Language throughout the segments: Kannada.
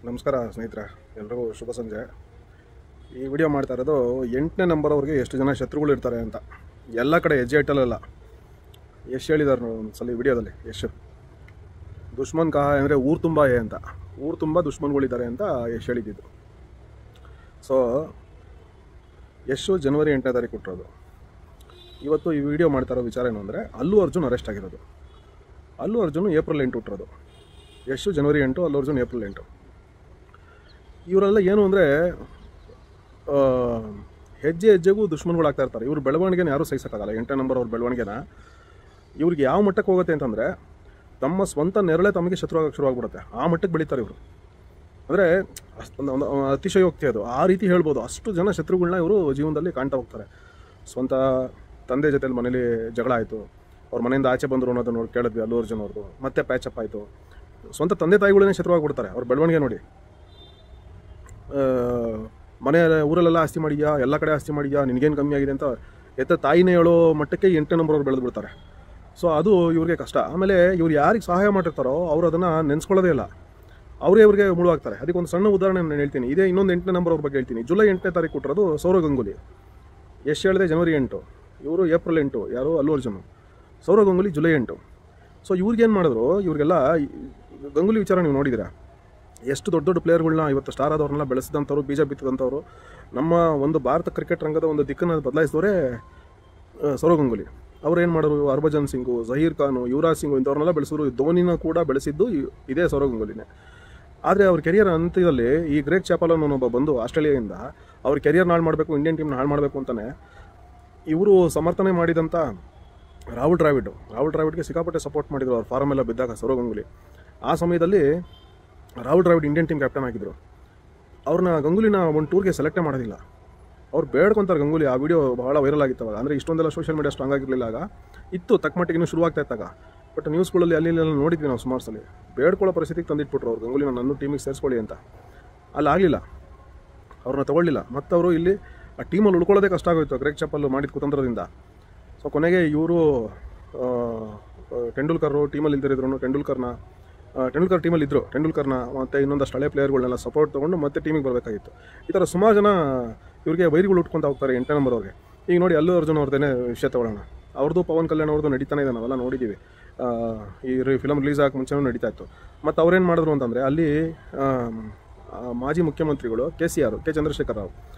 ನಮಸ್ಕಾರ ಸ್ನೇಹಿತರೆ, ಎಲ್ರಿಗೂ ಶುಭ ಸಂಜೆ. ಈ ವಿಡಿಯೋ ಮಾಡ್ತಾ ಇರೋದು 8ನೇ ನಂಬರ್ ಅವ್ರಿಗೆ ಎಷ್ಟು ಜನ ಶತ್ರುಗಳು ಇರ್ತಾರೆ ಅಂತ. ಎಲ್ಲ ಕಡೆ ಹೆಜ್ಜೆ ಇಟ್ಟಲ್ಲ. ಯಶ್ ಹೇಳಿದ್ದಾರೆ ಒಂದು ಸಲ ವಿಡಿಯೋದಲ್ಲಿ. ಯಶ್ ದುಶ್ಮನ್ ಕಹ ಅಂದರೆ ಊರು ತುಂಬ ಅಂತ, ಊರು ತುಂಬ ದುಶ್ಮನ್ಗಳಿದ್ದಾರೆ ಅಂತ ಯಶ್ ಹೇಳಿದ್ದು. ಸೊ ಯಶ್ ಜನವರಿ 8ನೇ ತಾರೀಕು ಕೊಟ್ಟಿರೋದು. ಇವತ್ತು ಈ ವಿಡಿಯೋ ಮಾಡ್ತಾ ಇರೋ ವಿಚಾರ ಏನು ಅಂದರೆ, ಅಲ್ಲು ಅರ್ಜುನ್ ಅರೆಸ್ಟ್ ಆಗಿರೋದು. ಅಲ್ಲು ಅರ್ಜುನ್ ಏಪ್ರಿಲ್ 8 ಹುಟ್ಟಿರೋದು. ಯಶ್ ಜನವರಿ 8, ಅಲ್ಲು ಅರ್ಜುನ್ ಏಪ್ರಿಲ್ 8. ಇವರೆಲ್ಲ ಏನು ಅಂದರೆ ಹೆಜ್ಜೆ ಹೆಜ್ಜೆಗೂ ದುಶ್ಮನ್ಗಳಾಗ್ತಾ ಇರ್ತಾರೆ. ಇವ್ರ ಬೆಳವಣಿಗೆನ ಯಾರೂ ಸಹಿಸೋಕ್ಕಾಗಲ್ಲ. 8ನೇ ನಂಬರ್ ಅವ್ರ ಬೆಳವಣಿಗೆನ ಇವ್ರಿಗೆ ಯಾವ ಮಟ್ಟಕ್ಕೆ ಹೋಗುತ್ತೆ ಅಂತಂದರೆ, ತಮ್ಮ ಸ್ವಂತ ನೆರಳೆ ತಮಗೆ ಶತ್ರು ಆಗೋಕ್ಕೆ ಶುರುವಾಗ್ಬಿಡುತ್ತೆ. ಆ ಮಟ್ಟಕ್ಕೆ ಬೆಳೀತಾರೆ ಇವರು. ಅಂದರೆ ಒಂದು ಅತಿಶಯೋಕ್ತಿ ಅದು, ಆ ರೀತಿ ಹೇಳ್ಬೋದು. ಅಷ್ಟು ಜನ ಶತ್ರುಗಳನ್ನ ಇವರು ಜೀವನದಲ್ಲಿ ಕಾಣ್ತಾ ಹೋಗ್ತಾರೆ. ಸ್ವಂತ ತಂದೆ ಜೊತೆಲಿ ಮನೇಲಿ ಜಗಳ ಆಯಿತು, ಅವ್ರ ಮನೆಯಿಂದ ಆಚೆ ಬಂದರು ಅನ್ನೋದು ಕೇಳಿದ್ವಿ ಅಲ್ಲು ಅರ್ಜುನ್ ಅವ್ರದ್ದು. ಮತ್ತೆ ಪ್ಯಾಚಪ್ ಆಯಿತು. ಸ್ವಂತ ತಂದೆ ತಾಯಿಗಳನ್ನೇ ಶತ್ರುವಾಗಿಬಿಡ್ತಾರೆ. ಅವ್ರ ಬೆಳವಣಿಗೆ ನೋಡಿ. ಮನೆ ಊರಲ್ಲೆಲ್ಲ ಆಸ್ತಿ ಮಾಡಿದ್ಯಾ, ಎಲ್ಲ ಕಡೆ ಆಸ್ತಿ ಮಾಡಿದ್ಯಾ, ನಿನಗೇನು ಕಮ್ಮಿ ಆಗಿದೆ ಅಂತ ಎತ್ತ ತಾಯಿನೇ ಹೇಳೋ ಮಟ್ಟಕ್ಕೆ 8ನೇ ನಂಬರ್ ಅವ್ರು ಬೆಳೆದು ಬಿಡ್ತಾರೆ. ಸೊ ಅದು ಇವ್ರಿಗೆ ಕಷ್ಟ. ಆಮೇಲೆ ಇವ್ರು ಯಾರಿಗೆ ಸಹಾಯ ಮಾಡಿರ್ತಾರೋ ಅವ್ರು ಅದನ್ನು ನೆನೆಸ್ಕೊಳ್ಳೋದೇ ಇಲ್ಲ. ಅವರೇ ಇವ್ರಿಗೆ ಮುಳುವಾಗ್ತಾರೆ. ಅದಕ್ಕೆ ಒಂದು ಸಣ್ಣ ಉದಾಹರಣೆ ನಾನು ಹೇಳ್ತೀನಿ. ಇದೇ ಇನ್ನೊಂದು 8ನೇ ನಂಬರ್ ಅವ್ರ ಬಗ್ಗೆ ಹೇಳ್ತೀನಿ. ಜುಲೈ 8ನೇ ತಾರೀಕು ಕೊಟ್ಟಿರೋದು ಸೌರವ್ ಗಂಗೂಲಿ. ಎಷ್ಟು ಹೇಳಿದೆ ಜನವರಿ 8, ಇವರು ಏಪ್ರಿಲ್ 8, ಯಾರು ಅಲ್ಲು ಅರ್ಜುನ್. ಸೌರವ್ ಗಂಗೂಲಿ ಜುಲೈ 8. ಸೊ ಇವ್ರಿಗೇನು ಮಾಡಿದ್ರು, ಇವ್ರಿಗೆಲ್ಲ ಗಂಗೂಲಿ ವಿಚಾರ ನೀವು ನೋಡಿದ್ದೀರಾ. ಎಷ್ಟು ದೊಡ್ಡ ದೊಡ್ಡ ಪ್ಲೇಯರ್ಗಳನ್ನ ಇವತ್ತು ಸ್ಟಾರ್ ಆದವ್ರನ್ನೆಲ್ಲ ಬೆಳೆಸಿದಂಥವ್ರು, ಬೀಜ ಬಿತ್ತಿದಂಥವ್ರು, ನಮ್ಮ ಒಂದು ಭಾರತ ಕ್ರಿಕೆಟ್ ರಂಗದ ಒಂದು ದಿಕ್ಕನ್ನು ಬದಲಾಯಿಸಿದವರೇ ಸೌರವ್ ಗಂಗೂಲಿ. ಅವ್ರು ಏನು ಮಾಡೋರು, ಹರ್ಭಜನ್ ಸಿಂಗು, ಜಹೀರ್ ಖಾನು, ಯುವರಾಜ್ ಸಿಂಗು ಇಂಥವ್ರನ್ನೆಲ್ಲ ಬೆಳೆಸಿದ್ರು. ಧೋನಿನ ಕೂಡ ಬೆಳೆಸಿದ್ದು ಇದೇ ಸೌರವ್ ಗಂಗೂಲಿನೇ. ಆದರೆ ಅವ್ರ ಕೆರಿಯರ್ ಅಂತ್ಯದಲ್ಲಿ ಈ ಗ್ರೇಗ್ ಚಾಪಲ್ ಅನ್ನೋನೊಬ್ಬ ಬಂದು ಆಸ್ಟ್ರೇಲಿಯಾದಿಂದ ಅವ್ರ ಕೆರಿಯರ್ ಹಾಳು ಮಾಡಬೇಕು, ಇಂಡಿಯನ್ ಟೀಮ್ನ ಹಾಳು ಮಾಡಬೇಕು ಅಂತಲೇ ಇವರು ಸಮರ್ಥನೆ ಮಾಡಿದಂಥ ರಾಹುಲ್ ದ್ರಾವಿಡ್ಗೆ ಸಿಕ್ಕಾಪಟ್ಟೆ ಸಪೋರ್ಟ್ ಮಾಡಿದ್ರು. ಅವ್ರ ಫಾರಮ್ ಎಲ್ಲ ಬಿದ್ದಾಗ ಸೌರವ್ ಗಂಗೂಲಿ. ಆ ಸಮಯದಲ್ಲಿ Rahul Dravid Indian team captain ಆಗಿದ್ದರು. ಅವ್ರನ್ನ ಗಂಗೂಲಿನ ಒಂದು ಟೂರ್ಗೆ ಸೆಲೆಕ್ಟೇ ಮಾಡೋದಿಲ್ಲ. ಅವ್ರು ಬೇಡ್ಕೊತಾರೆ ಗಂಗೂಲಿ. ಆ ವಿಡಿಯೋ ಭಾಳ ವೈರಲ್ ಆಗಿತ್ತು ಅವಾಗ. ಅಂದರೆ ಇಷ್ಟೊಂದೆಲ್ಲ ಸೋಷಿಯಲ್ ಮೀಡಿಯಾ ಸ್ಟ್ರಾಂಗ್ ಆಗಿರಲಿಲ್ಲ ಆಗ. ಇತ್ತು ತಕ್ಕಮಟ್ಟಿಗೆ ಇನ್ನೂ ಶುರುವಾಗ್ತಾ ಇತ್ತಾಗ. ಬಟ್ ನ್ಯೂಸ್ಗಳಲ್ಲಿ ಅಲ್ಲಿ ನೋಡಿದ್ವಿ ನಾವು ಸುಮಾರು ಸಲ. ಬೇಡ್ಕೊಳ್ಳೋ ಪರಿಸ್ಥಿತಿಗೆ ತಂದಿಟ್ಬಿಟ್ರು ಅವ್ರು ಗಂಗೂಲಿನ, ನನ್ನ ಟೀಮಿಗೆ ಸೇರಿಸ್ಕೊಳ್ಳಿ ಅಂತ. ಅಲ್ಲಿ ಆಗಲಿಲ್ಲ, ಅವ್ರನ್ನ ತೊಗೊಳ್ಳಿಲ್ಲ. ಮತ್ತು ಅವರು ಇಲ್ಲಿ ಆ ಟೀಮಲ್ಲಿ ಉಳ್ಕೊಳ್ಳೋದೇ ಕಷ್ಟ ಆಗೋಯ್ತು ಗ್ರೇಗ್ ಚಾಪಲ್ ಮಾಡಿದ ಕುತಂತ್ರದಿಂದ. ಸೊ ಕೊನೆಗೆ ಇವರು ಟೆಂಡೂಲ್ಕರ್ ಟೀಮಲ್ಲಿ ಇಲ್ದಿರಿದ್ರು. ಟೆಂಡೂಲ್ಕರ್ ಟೀಮಲ್ಲಿ ಇದ್ದರು. ಟೆಂಡೂಲ್ಕರ್ನ ಮತ್ತು ಇನ್ನೊಂದಷ್ಟು ಹಳೆ ಪ್ಲೇಯರ್ಗಳನ್ನೆಲ್ಲ ಸಪೋರ್ಟ್ ತೊಗೊಂಡು ಮತ್ತೆ ಟೀಮಿಗೆ ಬರಬೇಕಾಗಿತ್ತು. ಈ ಥರ ಸುಮಾರು ಜನ ಇವ್ರಿಗೆ ವೈರಿಗಳು ಉಟ್ಕೊತಾ ಹೋಗ್ತಾರೆ 8ನೇ ನಂಬರ್ ಅವ್ರಿಗೆ. ಈಗ ನೋಡಿ ಅಲ್ಲು ಅರ್ಜುನ್ ಅವ್ರದ್ದೇ ವಿಷಯ ತೊಗೊಳ್ಳೋಣ. ಅವ್ರದ್ದು ಪವನ್ ಕಲ್ಯಾಣ್ ಅವ್ರದ್ದು ನಡೀತಾನೆ ಇದೆ, ನಾವೆಲ್ಲ ನೋಡಿದ್ದೀವಿ. ಈ ಫಿಲಮ್ ರಿಲೀಸ್ ಆಗಕ್ಕೆ ಮುಂಚೆನೂ ನಡೀತಾ ಇತ್ತು. ಮತ್ತು ಅವ್ರೇನು ಮಾಡಿದ್ರು ಅಂತಂದರೆ, ಅಲ್ಲಿ ಮಾಜಿ ಮುಖ್ಯಮಂತ್ರಿಗಳು ಕೆ ಚಂದ್ರಶೇಖರ್ ರಾವ್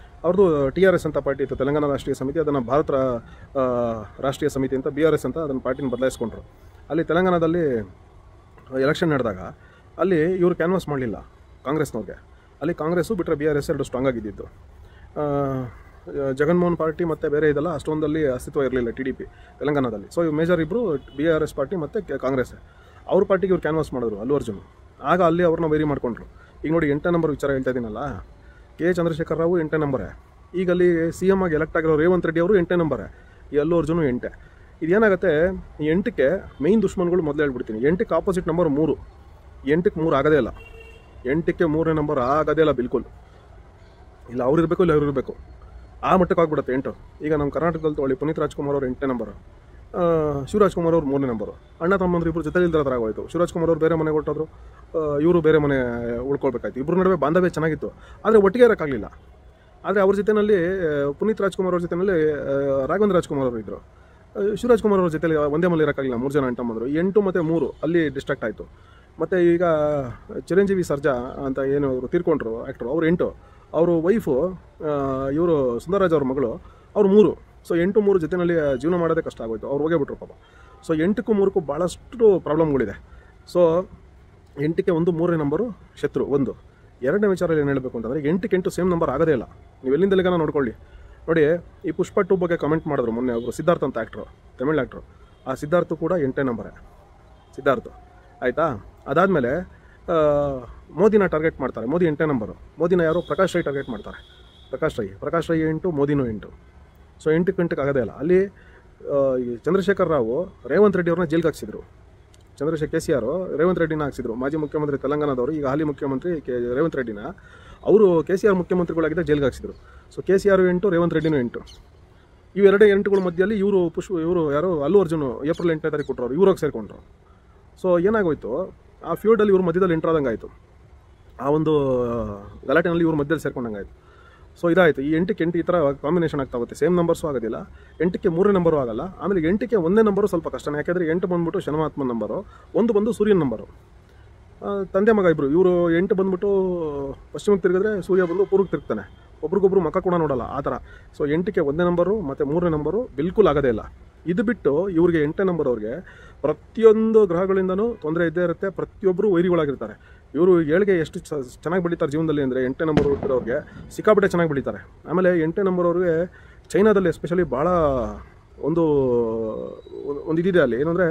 ಅವ್ರದ್ದು TRS ಅಂತ ಪಾರ್ಟಿ ಇತ್ತು, ತೆಲಂಗಾಣ ರಾಷ್ಟ್ರೀಯ ಸಮಿತಿ. ಅದನ್ನು ಭಾರತ ರಾಷ್ಟ್ರೀಯ ಸಮಿತಿ ಅಂತ BRS ಅಂತ ಅದನ್ನು ಪಾರ್ಟಿನ ಬದಲಾಯಿಸ್ಕೊಂಡ್ರು. ಅಲ್ಲಿ ತೆಲಂಗಾಣದಲ್ಲಿ ಎಲೆಕ್ಷನ್ ನಡೆದಾಗ ಅಲ್ಲಿ ಇವರು ಕ್ಯಾನ್ವಾಸ್ ಮಾಡಲಿಲ್ಲ ಕಾಂಗ್ರೆಸ್ನವ್ರಿಗೆ. ಅಲ್ಲಿ ಕಾಂಗ್ರೆಸ್ಸು ಬಿಟ್ಟರೆ BRS ಎರಡು ಸ್ಟ್ರಾಂಗ್ ಆಗಿದ್ದಿದ್ದು. ಜಗನ್ಮೋಹನ್ ಪಾರ್ಟಿ ಮತ್ತು ಬೇರೆ ಇದೆಲ್ಲ ಅಷ್ಟೊಂದಲ್ಲಿ ಅಸ್ತಿತ್ವ ಇರಲಿಲ್ಲ TDP ತೆಲಂಗಾಣದಲ್ಲಿ. ಸೊ ಇವು ಮೇಜರ್ ಇಬ್ಬರು BRS ಪಾರ್ಟಿ ಮತ್ತು ಕಾಂಗ್ರೆಸ್. ಅವ್ರ ಪಾರ್ಟಿಗೆ ಇವ್ರು ಕ್ಯಾನ್ವಾಸ್ ಮಾಡಿದ್ರು ಅಲ್ಲು ಅರ್ಜುನ್. ಆಗ ಅಲ್ಲಿ ಅವ್ರನ್ನ ವೈರಿ ಮಾಡ್ಕೊಂಡ್ರು. ಈಗ ನೋಡಿ 8ನೇ ನಂಬರ್ ವಿಚಾರ ಹೇಳ್ತಾ ಇದ್ದೀನಲ್ಲ, ಕೆ ಚಂದ್ರಶೇಖರ್ ರಾವು 8ನೇ ನಂಬರೇ. ಈಗ ಅಲ್ಲಿ CM ಆಗಿ ಎಲೆಕ್ಟ್ ಆಗಿರೋ ರೇವಂತ್ ರೆಡ್ಡಿ ಅವರು 8ನೇ ನಂಬರೇ. ಈ ಅಲ್ಲು ಅರ್ಜುನು 8. ಇದೇನಾಗುತ್ತೆ, ಈ 8ಕ್ಕೆ ಮೇಯ್ನ್ ದುಶ್ಮನ್ಗಳು ಮೊದಲು ಹೇಳ್ಬಿಡ್ತೀನಿ. 8ಕ್ಕೆ ಆಪೋಸಿಟ್ ನಂಬರ್ 3. 8ಕ್ಕೆ 3 ಆಗೋದೇ ಇಲ್ಲ. 8ಕ್ಕೆ 3ನೇ ನಂಬರ್ ಆಗೋದೇ ಇಲ್ಲ ಬಿಲ್ಕುಲ್. ಇಲ್ಲ ಅವ್ರು ಇರಬೇಕು, ಇಲ್ಲ ಅವ್ರು ಇರಬೇಕು. ಆ ಮಟ್ಟಕ್ಕೆ ಆಗ್ಬಿಡುತ್ತೆ 8. ಈಗ ನಮ್ಮ ಕರ್ನಾಟಕದಲ್ಲಿ ತೊಗೊಳ್ಳಿ, ಪುನೀತ್ ರಾಜ್ಕುಮಾರ್ ಅವರು 8ನೇ ನಂಬರು, ಶಿವರಾಜ್ ಕುಮಾರ್ ಅವರು 3ನೇ ನಂಬರು. ಅಣ್ಣ ತಮ್ಮಂದ್ರು ಇಬ್ಬರು ಜೊತೆ ಇಲ್ದಿರೋ ಥರ ಆಗೋಯ್ತು. ಶಿವರಾಜ್ ಕುಮಾರ್ ಅವರು ಬೇರೆ ಮನೆಗೆ ಹೊರಟೋದ್ರು, ಇವರು ಬೇರೆ ಮನೆ ಉಳ್ಕೊಳ್ಬೇಕಾಯ್ತು. ಇಬ್ಬರ ನಡುವೆ ಬಾಂಧವ್ಯ ಚೆನ್ನಾಗಿತ್ತು, ಆದರೆ ಒಟ್ಟಿಗೆ ಇರೋಕ್ಕಾಗಲಿಲ್ಲ. ಆದರೆ ಅವ್ರ ಜೊತೆಯಲ್ಲಿ ಪುನೀತ್ ರಾಜ್ಕುಮಾರ್ ಅವ್ರ ಜೊತೆಯಲ್ಲಿ ರಾಘವೇಂದ್ರ ರಾಜ್ಕುಮಾರ್ ಅವರು ಇದ್ದರು. ಶಿವರಾಜ್ ಕುಮಾರ್ ಅವ್ರ ಜೊತೆಲಿ ಒಂದೇ ಮನೇಲಿ ಇರೋಕ್ಕಾಗಲಿಲ್ಲ. 3 ಜನ ಅಂಟಮ್ಮಂದರು. 8 ಮತ್ತು 3 ಅಲ್ಲಿ ಡಿಸ್ಟ್ರಾಕ್ಟ್ ಆಯಿತು. ಮತ್ತು ಈಗ ಚಿರಂಜೀವಿ ಸರ್ಜಾ ಅಂತ ಏನು ಅವರು ತೀರ್ಕೊಂಡ್ರು ಆ್ಯಕ್ಟ್ರು, ಅವ್ರು 8. ಅವರು ವೈಫು ಇವರು ಸುಂದರರಾಜ್ ಅವ್ರ ಮಗಳು, ಅವ್ರು 3. ಸೊ 8, 3 ಜೊತೆಯಲ್ಲಿ ಜೀವನ ಮಾಡೋದೇ ಕಷ್ಟ ಆಗೋಯ್ತು. ಅವ್ರು ಹೋಗೇ ಪಾಪ. ಸೊ 8ಕ್ಕೂ 3ಕ್ಕೂ ಭಾಳಷ್ಟು ಪ್ರಾಬ್ಲಮ್ಗಳಿದೆ. ಸೊ 8ಕ್ಕೆ 1, 3ನೇ ನಂಬರು ಶತ್ರು 1. ಎರಡನೇ ವಿಚಾರ ಏನು ಹೇಳಬೇಕು ಅಂತಂದರೆ, 8ಕ್ಕೆ 8 ಸೇಮ್ ನಂಬರ್ ಆಗೋದೇ ಇಲ್ಲ. ನೀವು ಎಲ್ಲಿಂದಲ್ಲಿಗಾನ ನೋಡ್ಕೊಳ್ಳಿ. ನೋಡಿ, ಈ ಪುಷ್ಪ 2 ಬಗ್ಗೆ ಕಮೆಂಟ್ ಮಾಡಿದ್ರು ಮೊನ್ನೆ ಅವರು, ಸಿದ್ಧಾರ್ಥ್ ಅಂತ ಆ್ಯಕ್ಟ್ರು, ತಮಿಳ್ ಆ್ಯಕ್ಟ್ರು. ಆ ಸಿದ್ಧಾರ್ಥ್ ಕೂಡ 8ನೇ ನಂಬರೇ ಸಿದ್ಧಾರ್ಥ್. ಆಯಿತಾ? ಅದಾದಮೇಲೆ ಮೋದಿನ ಟಾರ್ಗೆಟ್ ಮಾಡ್ತಾರೆ. ಮೋದಿ 8ನೇ ನಂಬರು. ಮೋದಿನ ಯಾರು? ಪ್ರಕಾಶ್ ರೈ ಟಾರ್ಗೆಟ್ ಮಾಡ್ತಾರೆ. ಪ್ರಕಾಶ್ ರೈ 8, ಮೋದಿನೂ 8. ಸೊ 8ಕ್ಕೆ 8 ಆಗೋದೇ ಇಲ್ಲ. ಅಲ್ಲಿ ಚಂದ್ರಶೇಖರ್ ರಾವು ರೇವಂತ್ ರೆಡ್ಡಿ ಅವ್ರನ್ನ ಜೈಲ್ಗೆ ಹಾಕ್ಸಿದ್ರು. KCR ರೇವಂತ್ ರೆಡ್ಡಿನ ಹಾಕ್ಸಿದ್ರು. ಮಾಜಿ ಮುಖ್ಯಮಂತ್ರಿ ತೆಲಂಗಾಣದವರು, ಈಗ ಹಾಲಿ ಮುಖ್ಯಮಂತ್ರಿ ರೇವಂತ್ ರೆಡ್ಡಿನ ಅವರು KCR ಮುಖ್ಯಮಂತ್ರಿಗಳಾಗಿದ್ದ ಜೈಲ್ಗೆ ಹಾಕ್ಸಿದ್ರು. ಸೊ KCR 8, ರೇವಂತ್ ರೆಡ್ಡಿನೂ 8. ಇವೆರಡೇ 8ಗಳ ಮಧ್ಯದಲ್ಲಿ ಇವರು ಯಾರು ಅಲ್ಲು ಅರ್ಜುನ್ ಏಪ್ರಿಲ್ 8ನೇ ತಾರೀಕು ಕೊಟ್ಟರು, ಇವ್ರಿಗೆ ಸೇರಿಕೊಂಡ್ರು. ಸೊ ಏನಾಗೋಯ್ತು, ಆ ಫ್ಯೂಡಲ್ಲಿ ಇವ್ರ ಮಧ್ಯದಲ್ಲಿ ಎಂಟ್ರಾದಂಗೆ ಆಯಿತು. ಆ ಒಂದು ಗಲಾಟೆನಲ್ಲಿ ಇವ್ರ ಮಧ್ಯದಲ್ಲಿ ಸೇರ್ಕೊಂಡಂಗಾಯ್ತು. ಸೊ ಇದಾಯಿತು. ಈ 8ಕ್ಕೆ 8 ಈ ಥರ ಕಾಂಬಿನೇಷನ್ ಆಗ್ತಾ ಹೋಗುತ್ತೆ. ಸೇಮ್ ನಂಬರ್ಸು ಆಗೋದಿಲ್ಲ, 8ಕ್ಕೆ 3 ನಂಬರು ಆಗಲ್ಲ. ಆಮೇಲೆ 8ಕ್ಕೆ 1 ನಂಬರು ಸ್ವಲ್ಪ ಕಷ್ಟನೇ, ಯಾಕೆಂದರೆ 8 ಬಂದುಬಿಟ್ಟು ಶನಮಾತ್ಮನ ನಂಬರು, 1 ಬಂದು ಸೂರ್ಯನ ನಂಬರು. ತಂದೆ ಮಗ ಇಬ್ಬರು, ಇವರು 8 ಬಂದುಬಿಟ್ಟು ಪಶ್ಚಿಮಕ್ಕೆ ತಿರುಗಿದ್ರೆ ಸೂರ್ಯ ಬಂದು ಪೂರ್ವಕ್ಕೆ ತಿರುಗ್ತಾನೆ, ಒಬ್ರಿಗೊಬ್ರು ಮುಖ ಕೂಡ ನೋಡಲ್ಲ ಆ ಥರ. ಸೊ 8ಕ್ಕೆ 1 ನಂಬರು ಮತ್ತು 3 ನಂಬರು ಬಿಲ್ಕುಲ್ ಆಗೋದೇ ಇಲ್ಲ. ಇದು ಬಿಟ್ಟು ಇವ್ರಿಗೆ 8ನೇ ನಂಬರ್ ಅವ್ರಿಗೆ ಪ್ರತಿಯೊಂದು ಗ್ರಹಗಳಿಂದನೂ ತೊಂದರೆ ಇದ್ದೇ ಇರುತ್ತೆ, ಪ್ರತಿಯೊಬ್ಬರು ವೈರಿಗಳಾಗಿರ್ತಾರೆ. ಇವರು ಏಳಿಗೆ ಎಷ್ಟು ಚೆನ್ನಾಗಿ ಬೆಳೀತಾರೆ ಜೀವನದಲ್ಲಿ ಅಂದರೆ 8ನೇ ನಂಬರ್ ಇರೋರಿಗೆ ಸಿಕ್ಕಾಪಟ್ಟೆ ಚೆನ್ನಾಗಿ ಬೆಳೀತಾರೆ. ಆಮೇಲೆ 8ನೇ ನಂಬರ್ ಅವ್ರಿಗೆ ಚೈನಾದಲ್ಲಿ ಎಸ್ಪೆಷಲಿ ಭಾಳ ಒಂದು ಇದಿದೆ ಅಲ್ಲಿ, ಏನಂದರೆ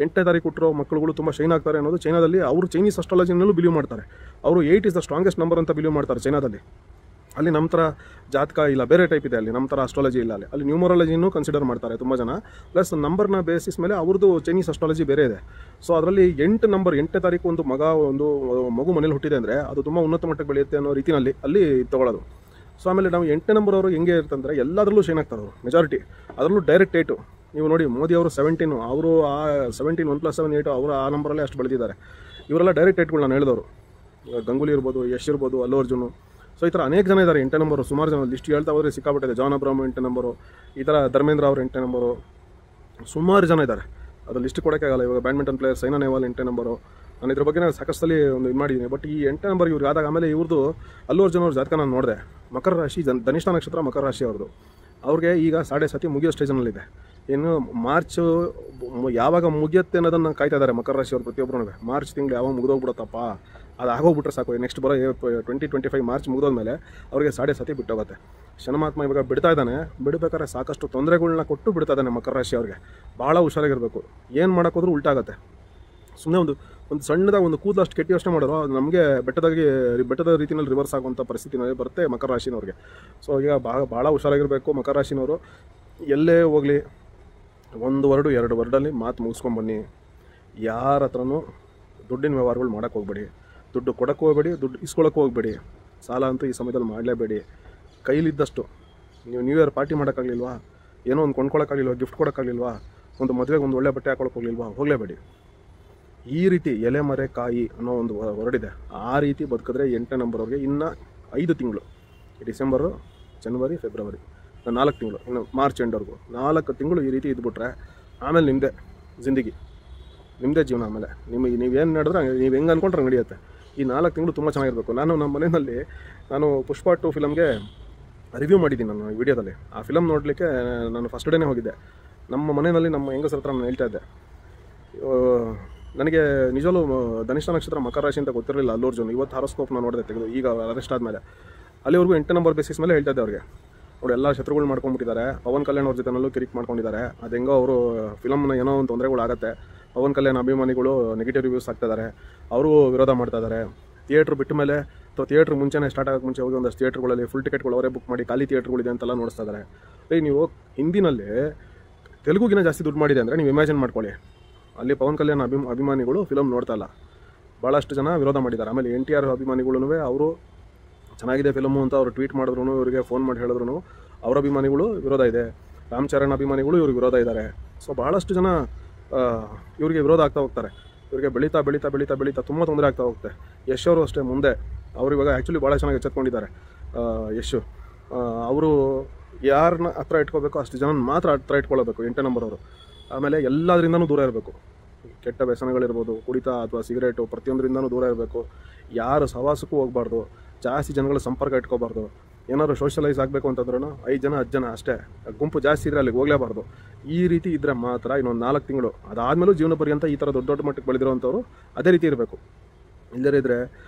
8ನೇ ತಾರೀಕು ಹುಟ್ಟಿರೋ ಮಕ್ಕಳುಗಳು ತುಂಬ ಶೈನ್ ಆಗ್ತಾರೆ ಅನ್ನೋದು ಚೈನಾದಲ್ಲಿ. ಅವರು ಚೈನೀಸ್ ಅಸ್ಟ್ರಾಲಜಿನಲ್ಲೂ ಬಿಲೀವ್ ಮಾಡ್ತಾರೆ. ಅವರು 8 ಇಸ್ ದ ಸ್ಟ್ರಾಂಗೆಸ್ಟ್ ನಂಬರ್ ಅಂತ ಬಿಲೀವ್ ಮಾಡ್ತಾರೆ ಚೈನಾದಲ್ಲಿ. ಅಲ್ಲಿ ನಮ್ಮ ಥರ ಜಾತಕ ಇಲ್ಲ, ಬೇರೆ ಟೈಪ್ ಇದೆ ಅಲ್ಲಿ, ನಮ್ಮ ಥರ ಅಸ್ಟ್ರಾಲಜಿ ಇಲ್ಲ ಅಲ್ಲಿ ನ್ಯೂಮರಾಲಜಿನೂ ಕನ್ಸಿಡರ್ ಮಾಡ್ತಾರೆ ತುಂಬ ಜನ. ಪ್ಲಸ್ ನಂಬರ್ನ ಬೇಸಿಸ್ ಮೇಲೆ ಅವ್ರದ್ದು ಚೈನೀಸ್ ಅಸ್ಟ್ರಾಲಜಿ ಬೇರೆ ಇದೆ. ಸೊ ಅದರಲ್ಲಿ 8 ನಂಬರ್, 8ನೇ ತಾರೀಕು ಒಂದು ಮಗು ಮನೇಲಿ ಹುಟ್ಟಿದೆ ಅಂದರೆ ಅದು ತುಂಬ ಉನ್ನತ ಮಟ್ಟಕ್ಕೆ ಬೆಳೆಯುತ್ತೆ ಅನ್ನೋ ರೀತಿಯಲ್ಲಿ ಅಲ್ಲಿ ತೊಗೊಳ್ಳೋದು. ಸೊ ಆಮೇಲೆ ನಾವು 8ನೇ ನಂಬರ್ ಅವರು ಹೆಂಗೆ ಇರ್ತಂದರೆ ಎಲ್ಲದರಲ್ಲೂ ಶೈನ್ ಆಗ್ತಾರೆ ಅವರು, ಮೆಜಾರಿಟಿ. ಅದರಲ್ಲೂ ಡೈರೆಕ್ಟ್ 8. ನೀವು ನೋಡಿ ಮೋದಿ ಅವರು 17, ಅವರು ಆ 17 1+7 8 ಅವರು ಆ ನಂಬರಲ್ಲೇ ಅಷ್ಟು ಬೆಳೆದಿದ್ದಾರೆ. ಇವರೆಲ್ಲ ಡೈರೆಕ್ಟ್ 8ಗಳು ನಾನು ಹೇಳಿದವರು. ಗಂಗೂಲಿ ಇರ್ಬೋದು, ಯಶ್ ಇರ್ಬೋದು, ಅಲ್ಲು ಅರ್ಜುನು. ಸೊ ಈ ಥರ ಅನೇಕ ಜನ ಇದ್ದಾರೆ 8ನೇ ನಂಬರು. ಸುಮಾರು ಜನ ಲಿಸ್ಟ್ ಹೇಳ್ತಾ ಹೋದರೆ ಸಿಕ್ಕಾಬಿಟ್ಟಿದೆ. ಜಾನ್ ಅಬ್ರಾಮ್ 8ನೇ ನಂಬರು, ಈ ಥರ ಧರ್ಮೇಂದ್ರ ಅವರು 8ನೇ ನಂಬರು, ಸುಮಾರು ಜನ ಇದ್ದಾರೆ. ಅದು ಲಿಸ್ಟ್ ಕೊಡೋಕ್ಕೆ ಆಗಲ್ಲ. ಇವಾಗ ಬ್ಯಾಡ್ಮಿಂಟನ್ ಪ್ಲೇಯರ್ ಸೈನಾ ನೆಹ್ವಾಲ್ 8ನೇ ನಂಬರು. ನಾನು ಇದ್ರ ಬಗ್ಗೆ ಸಾಕಷ್ಟಲ್ಲಿ ಒಂದು ಇದು ಮಾಡಿದ್ದೀನಿ. ಬಟ್ ಈ 8ನೇ ನಂಬರ್ ಇವ್ರಿಗೆ ಆದಾಗ ಆಮೇಲೆ ಇವ್ರದ್ದು ಅಲ್ಲು ಅರ್ಜುನ್ ಅವ್ರ ಜಾತಕ ನಾನು ನೋಡಿದೆ. ಮಕರ ರಾಶಿ, ಧನಿಷ್ಠ ನಕ್ಷತ್ರ ಮಕರ ರಾಶಿ ಅವ್ರದ್ದು. ಅವ್ರಿಗೆ ಈಗ 7.5 ಮುಗಿಯೋ ಸ್ಟೇಜನಲ್ಲಿದೆ. ಇನ್ನು ಮಾರ್ಚ್ ಯಾವಾಗ ಮುಗಿಯುತ್ತೆ ಅನ್ನೋದನ್ನು ಕಾಯ್ತಾ ಇದ್ದಾರೆ ಮಕರ ರಾಶಿ ಅವ್ರು ಪ್ರತಿಯೊಬ್ಬರೂ. ಮಾರ್ಚ್ ತಿಂಗಳು ಯಾವಾಗ ಮುಗಿದೋಗ್ಬಿಡುತ್ತಪ್ಪ, ಅದು ಆಗೋಗ್ಬಿಟ್ರೆ ಸಾಕು. ನೆಕ್ಸ್ಟ್ ಬರೋ 2025 ಮಾರ್ಚ್ ಮುಗಿದೋದ್ಮೇಲೆ ಅವ್ರಿಗೆ 7.5 ಬಿಟ್ಟೋಗುತ್ತೆ. ಶನಮಾತ್ಮ ಇವಾಗ ಬಿಡ್ತಾ ಇದ್ದಾನೆ. ಬಿಡಬೇಕಾದ್ರೆ ಸಾಕಷ್ಟು ತೊಂದರೆಗಳನ್ನ ಕೊಟ್ಟು ಬಿಡ್ತಾ ಇದ್ದಾನೆ ಮಕರ ರಾಶಿ ಅವ್ರಿಗೆ. ಭಾಳ ಹುಷಾರಾಗಿರಬೇಕು. ಏನು ಮಾಡೋಕ್ಕೋದ್ರೂ ಉಲ್ಟಾಗುತ್ತೆ. ಸುಮ್ಮನೆ ಒಂದು ಸಣ್ಣದಾಗಿ ಒಂದು ಕೂದಲು ಅಷ್ಟು ಕೆಟ್ಟಿ ಯೋಚನೆ ಮಾಡೋರು ಅದು ನಮಗೆ ಬೆಟ್ಟದ ರೀತಿಯಲ್ಲಿ ರಿವರ್ಸ್ ಆಗುವಂಥ ಪರಿಸ್ಥಿತಿನಲ್ಲಿ ಬರುತ್ತೆ ಮಕರ ರಾಶಿನವ್ರಿಗೆ. ಸೊ ಈಗ ಭಾಳ ಹುಷಾರಾಗಿರಬೇಕು ಮಕರ ರಾಶಿನವರು. ಎಲ್ಲೇ ಹೋಗಲಿ 1 ವರ್ಡು 2 ವರ್ಡಲ್ಲಿ ಮಾತು ಮುಗಿಸ್ಕೊಂಬನ್ನಿ. ಯಾರ ಹತ್ರನೂ ದುಡ್ಡಿನ ವ್ಯವಹಾರಗಳು ಮಾಡೋಕ್ಕೆ ಹೋಗ್ಬೇಡಿ, ದುಡ್ಡು ಕೊಡೋಕ್ಕೆ ಹೋಗ್ಬೇಡಿ, ದುಡ್ಡು ಇಸ್ಕೊಳ್ಳೋಕ್ಕೆ ಹೋಗ್ಬೇಡಿ. ಸಾಲ ಅಂತೂ ಈ ಸಮಯದಲ್ಲಿ ಮಾಡಲೇಬೇಡಿ. ಕೈಲಿದ್ದಷ್ಟು ನೀವು ನ್ಯೂ ಇಯರ್ ಪಾರ್ಟಿ ಮಾಡೋಕ್ಕಾಗಲಿಲ್ವಾ, ಏನೋ ಒಂದು ಕೊಂಡ್ಕೊಳ್ಳೋಕ್ಕಾಗಲಿಲ್ವಾ, ಗಿಫ್ಟ್ ಕೊಡೋಕ್ಕಾಗಲಿಲ್ವಾ, ಒಂದು ಮದುವೆಗೆ ಒಂದು ಒಳ್ಳೆ ಬಟ್ಟೆ ಹಾಕೊಳ್ಳೋಕೆ ಹೋಗಲಿಲ್ವಾ, ಹೋಗಲೇಬೇಡಿ. ಈ ರೀತಿ ಎಲೆ ಮರೆ ಕಾಯಿ ಅನ್ನೋ ಒಂದು ಹೊರಡಿದೆ. ಆ ರೀತಿ ಬದುಕಿದ್ರೆ 8ನೇ ನಂಬರ್ ಅವ್ರಿಗೆ ಇನ್ನು 5 ತಿಂಗಳು, ಡಿಸೆಂಬರು, ಜನವರಿ, ಫೆಬ್ರವರಿ, 4 ತಿಂಗಳು, ಇನ್ನು ಮಾರ್ಚ್ ಎಂಡ್ವರೆಗೂ 4 ತಿಂಗಳು ಈ ರೀತಿ ಇದ್ಬಿಟ್ರೆ ಆಮೇಲೆ ನಿಮ್ಮದೇ ಜಿಂದಗಿ, ನಿಮ್ಮದೇ ಜೀವನ. ಆಮೇಲೆ ನೀವೇನು ನಡೆದ್ರೆ ನೀವು ಹೆಂಗೆ ಅಂದ್ಕೊಂಡ್ರೆ ನಡೆಯುತ್ತೆ. ಈ 4 ತಿಂಗಳು ತುಂಬ ಚೆನ್ನಾಗಿರಬೇಕು. ನಮ್ಮ ಮನೆಯಲ್ಲಿ ಪುಷ್ಪ 2 ಫಿಲಮ್ಗೆ ರಿವ್ಯೂ ಮಾಡಿದ್ದೀನಿ ನಾನು ಈ ವಿಡಿಯೋದಲ್ಲಿ. ಆ ಫಿಲಮ್ ನೋಡಲಿಕ್ಕೆ ನಾನು ಫಸ್ಟ್ ಡೇನೇ ಹೋಗಿದ್ದೆ. ನಮ್ಮ ಮನೆಯಲ್ಲಿ ನಮ್ಮ ಹೆಂಗಸರ ಹತ್ರ ನಾನು ಹೇಳ್ತಾ ಇದ್ದೆ. ನನಗೆ ನಿಜವೂ ಧನಿಷ್ಠ ನಕ್ಷತ್ರ ಮಕರ ರಾಶಿ ಅಂತ ಗೊತ್ತಿರಲಿಲ್ಲ ಅಲ್ಲು ಅರ್ಜುನ್. ಇವತ್ತು ಹಾರೋಸ್ಕೋಪ್ನ ನೋಡಿದೆ ತೆಗೆದು, ಈಗ ಅರೆಸ್ಟ್ ಆದಮೇಲೆ. ಅಲ್ಲಿವರೆಗೂ 8ನೇ ನಂಬರ್ ಬೇಸಿಸ್ ಮೇಲೆ ಹೇಳ್ತಾ ಇದ್ದೆ ಅವ್ರಿಗೆ. ನೋಡಿ ಎಲ್ಲ ಶತ್ರುಗಳು ಮಾಡ್ಕೊಂಡ್ಬಿಟ್ಟಿದ್ದಾರೆ. ಪವನ್ ಕಲ್ಯಾಣ್ ಅವ್ರ ಜೊತೆನಲ್ಲೂ ಕಿರಿಕ್ ಮಾಡ್ಕೊಂಡಿದ್ದಾರೆ. ಅದು ಹೆಂಗೋ ಅವರು ಫಿಲಮ್ನ ಏನೋ ಒಂದು ತೊಂದರೆಗಳಾಗುತ್ತೆ. ಪವನ್ ಕಲ್ಯಾಣ್ ಅಭಿಮಾನಿಗಳು ನೆಗೆಟಿವ್ ರಿವ್ಯೂಸ್ ಆಗ್ತಾಯಿದ್ದಾರೆ, ಅವರು ವಿರೋಧ ಮಾಡ್ತಾಯಿದ್ದಾರೆ. ಥಿಯೇಟ್ರ್ ಬಿಟ್ಟ ಮೇಲೆ ಅಥವಾ ಥಿಯೇಟ್ರ್ ಮುಂಚೆನೇ ಸ್ಟಾರ್ಟ್ ಆಗೋಕ್ಕೆ ಮುಂಚೆ ಹೋಗಿ ಒಂದಷ್ಟು ಥಿಯೇಟ್ರ್ಗಳಲ್ಲಿ ಫುಲ್ ಟಿಕೆಟ್ಗಳು ಅವರೇ ಬುಕ್ ಮಾಡಿ ಖಾಲಿ ಥಿಯೇಟ್ರ್ಗಳಿದೆ ಅಂತೆಲ್ಲ ನೋಡಿಸ್ತಾ ಇದ್ದಾರೆ. ನೀವು ಹಿಂದಿನಲ್ಲಿ ತೆಲುಗುಗಿನ ಜಾಸ್ತಿ ದುಡ್ಡು ಮಾಡಿದೆ ಅಂದರೆ ನೀವು ಇಮ್ಯಾಜಿನ್ ಮಾಡ್ಕೊಳ್ಳಿ. ಅಲ್ಲಿ ಪವನ್ ಕಲ್ಯಾಣ್ ಅಭಿಮಾನಿಗಳು ಫಿಲಮ್ ನೋಡ್ತಾ ಇಲ್ಲ, ಭಾಳಷ್ಟು ಜನ ವಿರೋಧ ಮಾಡಿದ್ದಾರೆ. ಆಮೇಲೆ NTR ಅಭಿಮಾನಿಗಳೂ ಅವರು ಚೆನ್ನಾಗಿದೆ ಫಿಲಮು ಅಂತ ಅವರು ಟ್ವೀಟ್ ಮಾಡಿದ್ರು, ಇವರಿಗೆ ಫೋನ್ ಮಾಡಿ ಹೇಳಿದ್ರು ಅವರ ಅಭಿಮಾನಿಗಳು ವಿರೋಧ ಇದೆ. ರಾಮ್ ಚರಣ್ ಅಭಿಮಾನಿಗಳು ಇವ್ರಿಗೆ ವಿರೋಧ ಇದ್ದಾರೆ. ಸೊ ಭಾಳಷ್ಟು ಜನ ಇವರಿಗೆ ವಿರೋಧ ಆಗ್ತಾ ಹೋಗ್ತಾರೆ. ಇವರಿಗೆ ಬೆಳೀತಾ ಬೆಳೀತಾ ಬೆಳೀತಾ ಬೆಳೀತಾ ತುಂಬ ತೊಂದರೆ ಆಗ್ತಾ ಹೋಗುತ್ತೆ. ಯಶ್ ಅವರು ಅಷ್ಟೇ ಮುಂದೆ, ಅವರು ಇವಾಗ ಆ್ಯಕ್ಚುಲಿ ಭಾಳ ಚೆನ್ನಾಗಿ ಎಚ್ಚೆತ್ಕೊಂಡಿದ್ದಾರೆ. ಯಶ್ ಅವರು ಯಾರನ್ನ ಹತ್ರ ಇಟ್ಕೋಬೇಕು ಅಷ್ಟು ಜನ ಮಾತ್ರ ಹತ್ರ ಇಟ್ಕೊಳ್ಳಬೇಕು 8ನೇ ನಂಬರ್ ಅವರು. ಆಮೇಲೆ ಎಲ್ಲದರಿಂದನೂ ದೂರ ಇರಬೇಕು. ಕೆಟ್ಟ ವ್ಯಸನಗಳಿರ್ಬೋದು, ಕುಡಿತ ಅಥವಾ ಸಿಗರೇಟು, ಪ್ರತಿಯೊಂದರಿಂದನೂ ದೂರ ಇರಬೇಕು. ಯಾರು ಸಹವಾಸಕ್ಕೂ ಹೋಗಬಾರ್ದು, ಜಾಸ್ತಿ ಜನಗಳ ಸಂಪರ್ಕ ಇಟ್ಕೋಬಾರ್ದು. ಏನಾದ್ರು ಸೋಷಲೈಸ್ ಆಗಬೇಕು ಅಂತಂದ್ರೂ 5 ಜನ 10 ಜನ ಅಷ್ಟೇ, ಗುಂಪು ಜಾಸ್ತಿ ಇದ್ದರೆ ಅಲ್ಲಿಗೆ ಹೋಗಲೇಬಾರ್ದು. ಈ ರೀತಿ ಇದ್ದರೆ ಮಾತ್ರ ಇನ್ನೊಂದು 4 ತಿಂಗಳು, ಅದಾದಮೇಲೂ ಜೀವನ ಪರ್ಯಂತ ಈ ಥರ ದೊಡ್ಡ ಮಟ್ಟಕ್ಕೆ ಬೆಳೆದಿರೋವಂಥವ್ರು ಅದೇ ರೀತಿ ಇರಬೇಕು. ಇಲ್ಲದೇ ಇದ್ದರೆ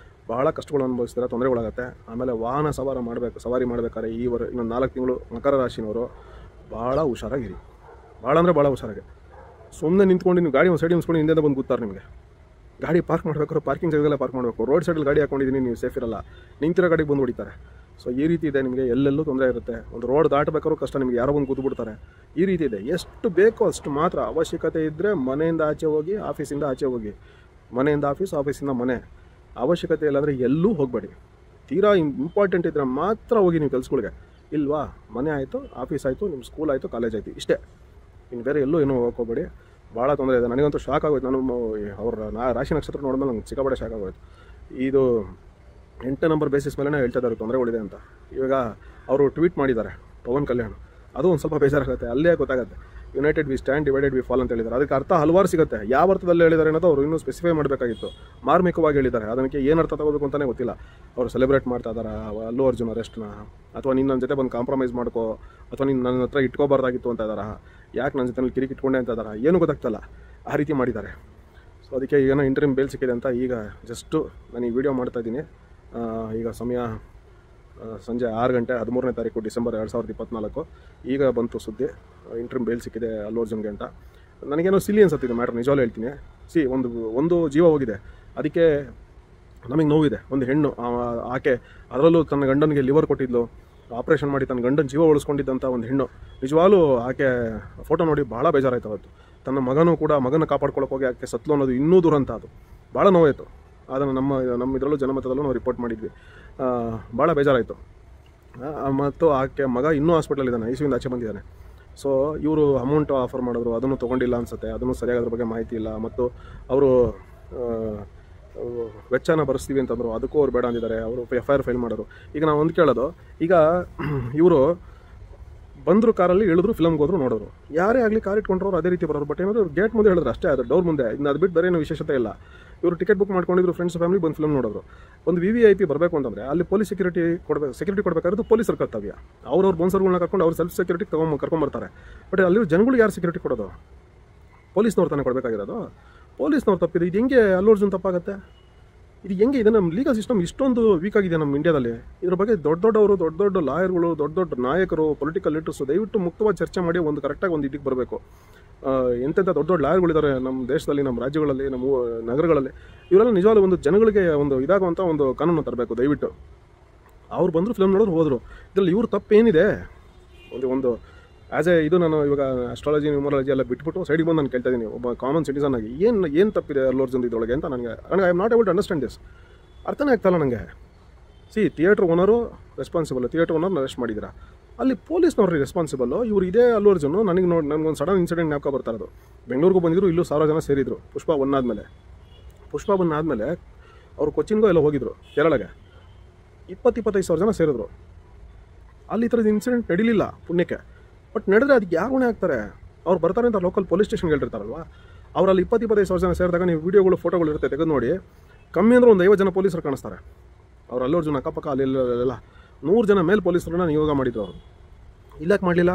ಭಾಳ ಕಷ್ಟಗಳು ಅನುಭವಿಸ್ತಾರೆ, ತೊಂದರೆಗಳಾಗುತ್ತೆ. ಆಮೇಲೆ ವಾಹನ ಸವಾರಿ ಮಾಡಬೇಕಾದ್ರೆ ಇನ್ನೊಂದು 4 ತಿಂಗಳು ಮಕರ ರಾಶಿನವರು ಭಾಳ ಹುಷಾರಾಗಿರಿ. ಭಾಳ ಅಂದರೆ ಭಾಳ ಹುಷಾರಾಗಿ. ಸುಮ್ಮನೆ ನಿಂತ್ಕೊಂಡು ನೀವು ಗಾಡಿ ಒಂದು ಸೈಡ್ ನಿಂತ್ಕೊಂಡು ಹಿಂದೆ ಬಂದು ಕೂತಾರೆ. ನಿಮಗೆ ಗಾಡಿ ಪಾರ್ಕ್ ಮಾಡಬೇಕಾದ್ರೆ ಪಾರ್ಕಿಂಗ್ ಜಾಗದಲ್ಲೇ ಪಾರ್ಕ್ ಮಾಡಬೇಕು. ರೋಡ್ ಸೈಡಲ್ಲಿ ಗಾಡಿ ಹಾಕೊಂಡಿದ್ದೀನಿ, ನೀವು ಸೇಫ್ ಇರಲ್ಲ, ನಿಂತಿರೋ ಗಾಡಿಗೆ ಬಂದು ಹೊಡಿತಾರೆ. ಸೊ ಈ ರೀತಿ ಇದೆ, ನಿಮಗೆ ಎಲ್ಲೆಲ್ಲೂ ತೊಂದರೆ ಇರುತ್ತೆ. ಒಂದು ರೋಡ್ ದಾಟಬೇಕಾದ್ರೂ ಕಷ್ಟ, ನಿಮಗೆ ಯಾರೋ ಬಂದು ಕೂತ್ಬಿಡ್ತಾರೆ. ಈ ರೀತಿ ಇದೆ. ಎಷ್ಟು ಬೇಕೋ ಅಷ್ಟು ಮಾತ್ರ ಅವಶ್ಯಕತೆ ಇದ್ದರೆ ಮನೆಯಿಂದ ಆಚೆ ಹೋಗಿ, ಆಫೀಸಿಂದ ಆಚೆ ಹೋಗಿ, ಮನೆಯಿಂದ ಆಫೀಸ್, ಆಫೀಸಿಂದ ಮನೆ. ಅವಶ್ಯಕತೆ ಇಲ್ಲಾಂದರೆ ಎಲ್ಲೂ ಹೋಗಬೇಡಿ. ತೀರಾ ಇಂಪಾರ್ಟೆಂಟ್ ಇದ್ದರೆ ಮಾತ್ರ ಹೋಗಿ ನೀವು ಕೆಲಸಗಳಿಗೆ. ಇಲ್ವಾ, ಮನೆ ಆಯಿತು, ಆಫೀಸ್ ಆಯಿತು, ನಿಮ್ಮ ಸ್ಕೂಲ್ ಆಯಿತು, ಕಾಲೇಜ್ ಆಯಿತು, ಇಷ್ಟೇ. ಇನ್ನು ಬೇರೆ ಎಲ್ಲೂ ಏನೂ ಹೋಗ್ಕೋಬೇಡಿ. ಭಾಳ ತೊಂದರೆ ಇದೆ. ನನಗಂತೂ ಶಾಕ್ ಆಗೋಯ್ತು. ನಾನು ಅವ್ರ ರಾಶಿ ನಕ್ಷತ್ರ ನೋಡಿದ್ಮೇಲೆ ನಂಗೆ ಸಿಕ್ಕಾಪಟ್ಟೆ ಶಾಕ್ ಆಗೋಯ್ತು. ಇದು 8ನೇ ನಂಬರ್ ಬೇಸಿಸ್ ಮೇಲೆ ಹೇಳ್ತಾ ಇದ್ದಾರೆ ತೊಂದರೆಗಳಿದೆ ಅಂತ. ಇವಾಗ ಅವರು ಟ್ವೀಟ್ ಮಾಡಿದ್ದಾರೆ ಪವನ್ ಕಲ್ಯಾಣ್, ಅದು ಒಂದು ಸ್ವಲ್ಪ ಬೇಜಾರಾಗುತ್ತೆ. ಅಲ್ಲೇ ಗೊತ್ತಾಗುತ್ತೆ united we stand, divided we fall ಅಂತ ಹೇಳಿದ್ದಾರೆ. ಅದಕ್ಕೆ ಅರ್ಥ ಹಲವಾರು ಸಿಗುತ್ತೆ. ಯಾವ ಅರ್ಥದಲ್ಲಿ ಹೇಳಿದ್ದಾರೆ ಅನ್ನೋದು ಅವರು ಇನ್ನೂ ಸ್ಪೆಸಿಫೈ ಮಾಡಬೇಕಾಗಿತ್ತು. ಮಾರ್ಮಿಕವಾಗಿ ಹೇಳಿದ್ದಾರೆ, ಅದಕ್ಕೆ ಏನು ಅರ್ಥ ತಗೋಬೇಕು ಅಂತಲೇ ಗೊತ್ತಿಲ್ಲ. ಅವರು ಸೆಲೆಬ್ರೇಟ್ ಮಾಡ್ತಾ ಇದ್ದಾರೆ ಅಲ್ಲು ಅರ್ಜುನ್ ಅರೆಸ್ಟ್ನ, ಅಥವಾ ನೀನು ನನ್ನ ಜೊತೆ ಬಂದು ಕಾಂಪ್ರಮೈಸ್ ಮಾಡ್ಕೋ, ಅಥವಾ ನೀನು ನನ್ನ ಹತ್ರ ಇಟ್ಕೋಬಾರ್ದಾಗಿತ್ತು ಅಂತ ಇದ್ದಾರೆ, ಯಾಕೆ ನನ್ನ ಜೊತೆ ಕಿರಿಕ್ ಇಟ್ಕೊಂಡೆ ಅಂತ ಇದ್ದಾರೆ, ಏನೂ ಗೊತ್ತಾಗ್ತಲ್ಲ, ಆ ರೀತಿ ಮಾಡಿದ್ದಾರೆ. ಸೊ ಅದಕ್ಕೆ ಏನೋ ಇಂಟರಿಮ್ ಬೇಲ್ ಸಿಕ್ಕಿದೆ ಅಂತ ಈಗ ಜಸ್ಟು ನಾನು ಈ ವಿಡಿಯೋ ಮಾಡ್ತಾಯಿದ್ದೀನಿ. ಈಗ ಸಮಯ ಸಂಜೆ 6 ಗಂಟೆ 13ನೇ ತಾರೀಕು ಡಿಸೆಂಬರ್ 2024. ಈಗ ಬಂತು ಸುದ್ದಿ, ಇಂಟ್ರಿಮ್ ಬೇಲ್ ಸಿಕ್ಕಿದೆ ಅಲ್ಲು ಅರ್ಜುನ್ಗೆ ಅಂತ. ನನಗೇನೋ ಸಿಲಿ ಅನ್ಸುತ್ತಿದೆ ಮ್ಯಾಟ್ರ್, ನಿಜವಾಗ್ಲೂ ಹೇಳ್ತೀನಿ. ಒಂದು ಜೀವ ಹೋಗಿದೆ, ಅದಕ್ಕೆ ನಮಗೆ ನೋವಿದೆ. ಒಂದು ಹೆಣ್ಣು, ಆಕೆ ಅದರಲ್ಲೂ ತನ್ನ ಗಂಡನಿಗೆ ಲಿವರ್ ಕೊಟ್ಟಿದ್ಲು, ಆಪ್ರೇಷನ್ ಮಾಡಿ ತನ್ನ ಗಂಡನ ಜೀವ ಉಳಿಸ್ಕೊಂಡಿದ್ದಂಥ ಒಂದು ಹೆಣ್ಣು. ನಿಜವಾಗ್ಲೂ ಆಕೆ ಫೋಟೋ ನೋಡಿ ಭಾಳ ಬೇಜಾರಾಯ್ತು ಅವತ್ತು. ತನ್ನ ಮಗನೂ ಕೂಡ ಮಗನ ಕಾಪಾಡ್ಕೊಳ್ಳೋಕೆ ಹೋಗಿ ಆಕೆ ಸತ್ಲು ಅನ್ನೋದು ಇನ್ನೂ ದುರಂತ. ಅದು ಭಾಳ ನೋವಾಯಿತು. ಅದನ್ನು ನಮ್ಮ ಇದರಲ್ಲೂ ಜನಮತದಲ್ಲೂ ನಾವು ರಿಪೋರ್ಟ್ ಮಾಡಿದ್ವಿ. ಭಾಳ ಬೇಜಾರಾಯಿತು. ಮತ್ತು ಆಕೆ ಮಗ ಇನ್ನೂ ಹಾಸ್ಪಿಟಲಿದ್ದಾನೆ, ಐಸಿಯುವಿಂದ ಆಚೆ ಬಂದಿದ್ದಾನೆ. ಸೊ ಇವರು ಅಮೌಂಟ್ ಆಫರ್ ಮಾಡಿದ್ರು, ಅದನ್ನು ತೊಗೊಂಡಿಲ್ಲ ಅನಿಸುತ್ತೆ, ಅದನ್ನು ಸರಿಯಾಗಿ ಅದ್ರ ಬಗ್ಗೆ ಮಾಹಿತಿ ಇಲ್ಲ. ಮತ್ತು ಅವರು ವೆಚ್ಚನ ಭರಿಸ್ತೀವಿ ಅಂತಂದರು, ಅದಕ್ಕೂ ಅವ್ರು ಬೇಡ ಅಂದಿದ್ದಾರೆ. ಅವರು FIR ಫೈಲ್ ಮಾಡೋರು. ಈಗ ನಾವು ಒಂದು ಕೇಳೋದು, ಈಗ ಇವರು ಬಂದರು ಕಾರಲ್ಲಿ ಇಳಿದ್ರು, ಫಿಲಮ್ಗೆ ಹೋದ್ರು, ನೋಡೋರು. ಯಾರೇ ಆಗಲಿ ಕಾರ್ ಇಟ್ಕೊಂಡ್ರು ಅದೇ ರೀತಿ ಬರೋರು. ಬಟ್ ಏನಾದರೂ ಗೇಟ್ ಮುಂದೆ ಹೇಳಿದ್ರು ಅಷ್ಟೇ, ಅದು ಡೋರ್ ಮುಂದೆ. ಇನ್ನು ಅದು ಬಿಟ್ಟು ಬೇರೆ ಏನೂ ವಿಶೇಷತೆ ಇಲ್ಲ. ಇವರು ಟಿಕೆಟ್ ಬುಕ್ ಮಾಡ್ಕೊಂಡಿದ್ರು, ಫ್ರೆಂಡ್ಸ್ ಫ್ಯಾಮಿಲಿ ಬಂದು ಫಿಲ್ಮ್ ನೋಡೋರು. ಒಂದು VVIP ಬರಬೇಕು ಅಂತಂದರೆ ಅಲ್ಲಿ ಪೊಲೀಸ್ ಸೆಕ್ಯೂರಿಟಿ ಕೊಡಬೇಕಾದ್ರೆ ಪೊಲೀಸರ ಕರ್ತವ್ಯ. ಅವ್ರವ್ರ ಬೌನ್ಸರ್ಗಳನ್ನ ಕರ್ಕೊಂಡು ಅವ್ರು ಸೆಲ್ಫ್ ಸೆಕ್ಯೂರಿಟಿ ಕರ್ಕೊಂಬರ್ತಾರೆ. ಬಟ್ ಅಲ್ಲಿ ಜನಗಳಿಗೆ ಯಾರು ಸೆಕ್ಯೂರಿಟಿ ಕೊಡೋದು? ಪೊಲೀಸ್ನವ್ರು ತಾನೇ ಕೊಡಬೇಕಾಗಿರೋದು. ಪೊಲೀಸ್ನವ್ರು ತಪ್ಪಿದೆ. ಇದು ಹೆಂಗೆ ಅಲ್ಲು ಅರ್ಜುನ್ ತಪ್ಪಾಗುತ್ತೆ? ಇದು ಹೆಂಗೆ ಇದೆ? ನಮ್ಮ ಲೀಗಲ್ ಸಿಸ್ಟಮ್ ಇಷ್ಟೊಂದು ವೀಕ್ ಆಗಿದೆ ನಮ್ಮ ಇಂಡಿಯಾದಲ್ಲಿ. ಇದ್ರ ಬಗ್ಗೆ ದೊಡ್ಡ ಲಾಯರ್ಗಳು, ದೊಡ್ಡ ನಾಯಕರು, ಪೊಲಿಟಿಕಲ್ ಲೀಡರ್ಸು ದಯವಿಟ್ಟು ಮುಕ್ತವಾಗಿ ಚರ್ಚೆ ಮಾಡಿ ಒಂದು ಕರೆಕ್ಟಾಗಿ ಒಂದು ಇದಕ್ಕೆ ಬರಬೇಕು. ಎಂತೆಂಥ ದೊಡ್ಡ ಲಾಯರ್ಗಳಿದ್ದಾರೆ ನಮ್ಮ ದೇಶದಲ್ಲಿ, ನಮ್ಮ ರಾಜ್ಯಗಳಲ್ಲಿ, ನಮ್ಮ ನಗರಗಳಲ್ಲಿ. ಇವರೆಲ್ಲ ನಿಜವಾಗ್ಲೂ ಒಂದು ಜನಗಳಿಗೆ ಒಂದು ಇದಾಗುವಂಥ ಒಂದು ಕಾನೂನು ತರಬೇಕು ದಯವಿಟ್ಟು. ಅವ್ರು ಬಂದರು, ಫಿಲ್ಮ್ ನೋಡೋರು, ಹೋದರು. ಇದರಲ್ಲಿ ಇವ್ರ ತಪ್ಪೇನಿದೆ? ಒಂದು ಆ್ಯಸ್ ಇದು ನಾನು ಇವಾಗ ಅಸ್ಟ್ರಾಲಜಿ, ನ್ಯೂಮರಾಲಜಿ ಎಲ್ಲ ಬಿಟ್ಬಿಟ್ಟು ಸೈಡಿಗೆ ಬಂದು ನಾನು ಕೇಳ್ತಾ ಇದ್ದೀನಿ, ಒಬ್ಬ ಕಾಮನ್ ಸಿಟಿಸನ್ ಆಗಿ ಏನು ತಪ್ಪಿದೆ ಅಲ್ಲು ಅರ್ಜುನ್ ಇದರೊಳಗೆ ಅಂತ ನನಗೆ I am not able to understand this. ಅರ್ಥನೇ ಆಗ್ತಾಯಿಲ್ಲ ನನಗೆ. ಥಿಯೇಟ್ರ್ ಓನರು ರೆಸ್ಪಾನ್ಸಿಬಲ್, ಥಿಯೇಟ್ರ್ ಓನರ್ನ ಅರೆಸ್ಟ್ ಮಾಡಿದ್ದೀರಾ, ಅಲ್ಲಿ ಪೊಲೀಸ್ನವ್ರಿಗೆ ರೆಸ್ಪಾನ್ಸಿಬಲ್ಲು. ಇವರು ಇದೇ ಅಲ್ಲು ಅರ್ಜುನ್. ನನಗೊಂದು ಸಡನ್ ಇನ್ಸಿಡೆಂಟ್ ಜ್ಞಾಪಕ ಬರ್ತಾ ಇರೋದು. ಬೆಂಗಳೂರಿಗೂ ಬಂದಿದ್ರು, ಇಲ್ಲೂ 1000 ಜನ ಸೇರಿದ್ರು ಪುಷ್ಪ 1 ಆದಮೇಲೆ. ಅವರು ಕೊಚ್ಚಿನ್ಗೋ ಎಲ್ಲ ಹೋಗಿದ್ರು, ಕೇರಳಗೆ. 20-25 ಸಾವಿರ ಜನ ಸೇರಿದ್ರು. ಅಲ್ಲಿ ಈ ಥರದ ಇನ್ಸಿಡೆಂಟ್ ನಡೀಲಿಲ್ಲ ಪುಣ್ಯಕ್ಕೆ. ಬಟ್ ನಡೆದ್ರೆ ಅದಕ್ಕೆ ಯಾರು ಹೊಣೆ ಆಗ್ತಾರೆ? ಅವ್ರು ಬರ್ತಾರೆ ಅಂತ ಲೋಕಲ್ ಪೊಲೀಸ್ ಸ್ಟೇಷನ್ಗೆ ಹೇಳಿರ್ತಾರಲ್ವ. ಅವರಲ್ಲಿ 20-25 ಸಾವಿರ ಜನ ಸೇರಿದಾಗ ನೀವು ವೀಡಿಯೋಗಳು, ಫೋಟೋಗಳು ಇರುತ್ತೆ, ತೆಗೆದು ನೋಡಿ. ಕಮ್ಮಿ ಅಂದರೆ ಒಂದು 50 ಜನ ಪೊಲೀಸರು ಕಾಣಿಸ್ತಾರೆ. ಅವ್ರು ಅಲ್ಲು ಅರ್ಜುನ್ ಅಕ್ಕಪಕ್ಕ ಅಲ್ಲೆಲ್ಲ 100 ಜನ ಮೇಲೆ ಪೊಲೀಸರನ್ನ ನಿಯೋಗ ಮಾಡಿದ್ರು. ಅವರು ಇಲ್ಲಕ್ಕೆ ಮಾಡಲಿಲ್ಲ,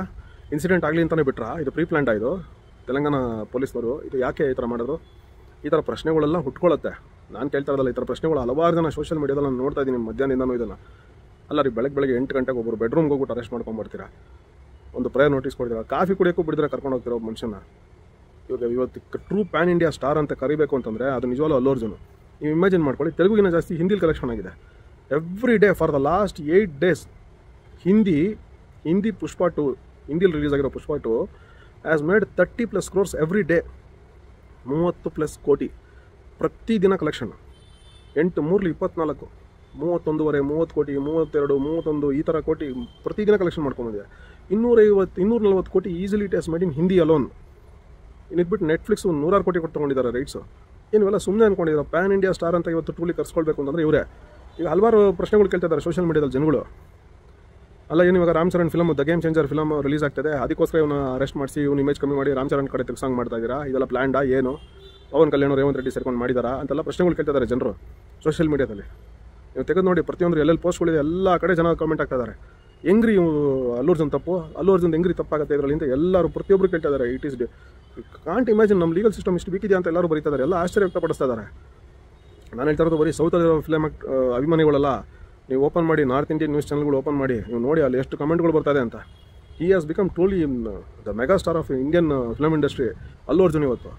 ಇನ್ಸಿಡೆಂಟ್ ಆಗಲಿ ಅಂತಲೇ ಬಿಟ್ರಾ? ಇದು ಪ್ರೀ ಪ್ಲ್ಯಾಂಡ್ ಆಯಿತು ತೆಲಂಗಾಣ ಪೊಲೀಸ್ನವರು. ಇದು ಯಾಕೆ ಈ ಥರ ಮಾಡಿದ್ರು? ಈ ಥರ ಪ್ರಶ್ನೆಗಳೆಲ್ಲ ಹುಟ್ಕೊಳ್ಳುತ್ತೆ. ನಾನು ಕೇಳ್ತಾ ಇರೋದಲ್ಲ, ಈ ಥರ ಪ್ರಶ್ನೆಗಳು ಹಲವಾರು ಜನ ಸೋಷಿಯಲ್ ಮೀಡಿಯಾದಲ್ಲಿ ನಾನು ನೋಡ್ತಾ ಇದ್ದೀನಿ ಮಧ್ಯಾಹ್ನದಿಂದನೂ. ಇದನ್ನು ಅಲ್ಲ ರೀ, ಬೆಳಗ್ಗೆ 8 ಗಂಟೆಗೆ ಒಬ್ಬರು ಬೆಡ್ರೂಮ್ಗೆ ಹೋಗ್ಬಿಟ್ಟು ಅರೆಸ್ಟ್ ಮಾಡ್ಕೊಂಡ್ಬರ್ತೀರಾ, ಒಂದು ಪ್ರೇಯರ್ ನೋಟಿಸ್ ಕೊಡ್ತೀರಾ, ಕಾಫಿ ಕುಡಿಯೋಕ್ಕೂ ಬಿಡಿದ್ರೆ ಕರ್ಕೊಂಡು ಹೋಗ್ತಿರೋ ಒಬ್ಬ ಮನುಷ್ಯನ. ಇವತ್ತು ಟ್ರೂ ಪ್ಯಾನ್ ಇಂಡಿಯಾ ಸ್ಟಾರ್ ಅಂತ ಕರಿಬೇಕು ಅಂತಂದರೆ ಅದು ನಿಜವಾಗ್ಲೂ ಅಲ್ಲು ಅರ್ಜುನ್. ನೀವು ಇಮ್ಯಾಜಿನ್ ಮಾಡ್ಕೊಳ್ಳಿ, ತೆಲುಗುಗಿನ ಜಾಸ್ತಿ ಹಿಂದಿಲಿ ಕಲೆಕ್ಷನ್ ಆಗಿದೆ. Every day for the last 8 days Hindi Pushpa 2, ಹಿಂದಿಲಿ ರಿಲೀಸ್ ಆಗಿರೋ Pushpa 2 has made 30+ crores every day. 30+ ಕೋಟಿ ಪ್ರತಿದಿನ ಕಲೆಕ್ಷನ್. 8 3 24 31.5 30 ಕೋಟಿ, 32, 31 ಈ ಥರ ಕೋಟಿ ಪ್ರತಿದಿನ ಕಲೆಕ್ಷನ್ ಮಾಡ್ಕೊಂಡಿದೆ. 250 240 ಕೋಟಿ easily it has made in Hindi alone. ಇನ್ನಿದ್ಬಿಟ್ಟು ನೆಟ್ಫ್ಲಿಕ್ಸ್ 100 ಕೋಟಿ ಕೊಟ್ಟು ತೊಗೊಂಡಿದ್ದಾರೆ ರೈಟ್ಸು. ಇವೆಲ್ಲ ಸುಮ್ಮನೆ ಅಂದ್ಕೊಂಡಿದ್ದಾರೆ. ಪ್ಯಾನ್ ಇಂಡಿಯಾ ಸ್ಟಾರ್ ಅಂತ ಇವತ್ತು ಟ್ರೂಲಿ ಕರ್ಸ್ಕೊಳ್ಬೇಕು ಅಂತಂದರೆ ಇವರೇ. ಈಗ ಹಲವಾರು ಪ್ರಶ್ನೆಗಳು ಕೇಳ್ತಾ ಇದ್ದಾರೆ ಸೋಷಿಯಲ್ ಮೀಡಿಯಾದಲ್ಲಿ ಜನಗಳು. ಅಲ್ಲ, ಏನು ಇವಾಗ Ram Charan film, the game changer film release ಆಗ್ತದೆ, ಅದಕ್ಕೋಸ್ಕರ ಇವನ್ನ ಅರೆಸ್ಟ್ ಮಾಡಿಸಿ ಇವ್ನ ಇಮೇಜ್ ಕಮ್ಮಿ ಮಾಡಿ ರಾಮ್ ಚರಣ್ ಕಡೆ ತಿರ್ಸಂಗೆ ಮಾಡ್ತಾ ಇದ್ದೀರಾ? ಇದೆಲ್ಲ ಪ್ಲ್ಯಾಂಡಾ ಏನು? ಪವನ್ ಕಲ್ಯಾಣ್, ರೇವಂತ್ ರೆಡ್ಡಿ ಸೇರ್ಕೊಂಡು ಮಾಡಿದಾರಾ ಅಂತೆಲ್ಲ ಪ್ರಶ್ನೆಗಳು ಕೇಳ್ತಾ ಇದ್ದಾರೆ ಜನರು ಸೋಷಿಯಲ್ ಮೀಡಿಯಾದಲ್ಲಿ. ನೀವು ತೆಗೆದು ನೋಡಿ, ಪ್ರತಿಯೊಂದು ಎಲ್ಲೆಲ್ಲಿ ಪೋಸ್ಟ್ಗಳಿದೆ ಎಲ್ಲ ಕಡೆ ಜನ ಕಾಮೆಂಟ್ ಆಗ್ತಾ ಇದ್ದಾರೆ. ಹೆಂಗ್ರಿ ಅಲ್ಲು ಅರ್ಜುನ್ ತಪ್ಪು, ಅಲ್ಲು ಅರ್ಜುನ್ ಹೆಂಗ್ರಿ ತಪ್ಪಾಗುತ್ತೆ ಇದರಲ್ಲಿ ಅಂತ ಎಲ್ಲರೂ ಪ್ರತಿಯೊಬ್ಬರು ಕೇಳ್ತಾ ಇದ್ದಾರೆ. ಇಟ್ ಈಸ್ ಕಾಂಟ್ ಇಮ್ಯಾಜಿನ್ ನಮ್ಮ ಲೀಗಲ್ ಸಿಸ್ಟಮ್ ಇಷ್ಟು ವೀಕ್ ಇದೆ ಅಂತ ಎಲ್ಲರೂ ಬರೀತಾ ಇದ್ದಾರೆ. ಎಲ್ಲ ಆಶ್ಚರ್ಯ ವ್ಯಕ್ತಪಡಿಸ್ತಾ ಇದ್ದಾರೆ. ನಾನು ಹೇಳ್ತಾ ಇರೋದು ಬರೀ ಸೌತಲ್ಲಿರೋ ಫಿಲಮ್ ಅಭಿಮಾನಿಗಳಲ್ಲ. ನೀವು ಓಪನ್ ಮಾಡಿ, ನಾರ್ತ್ ಇಂಡಿಯನ್ ನ್ಯೂಸ್ ಚಾನಲ್ಗಳು ಓಪನ್ ಮಾಡಿ, ನೀವು ನೋಡಿ ಅಲ್ಲಿ ಎಷ್ಟು ಕಮೆಂಟ್ಗಳು ಬರ್ತಾಯಿದೆ ಅಂತ. He has become truly the mega star of Indian film industry Allu Arjun. ಇವತ್ತು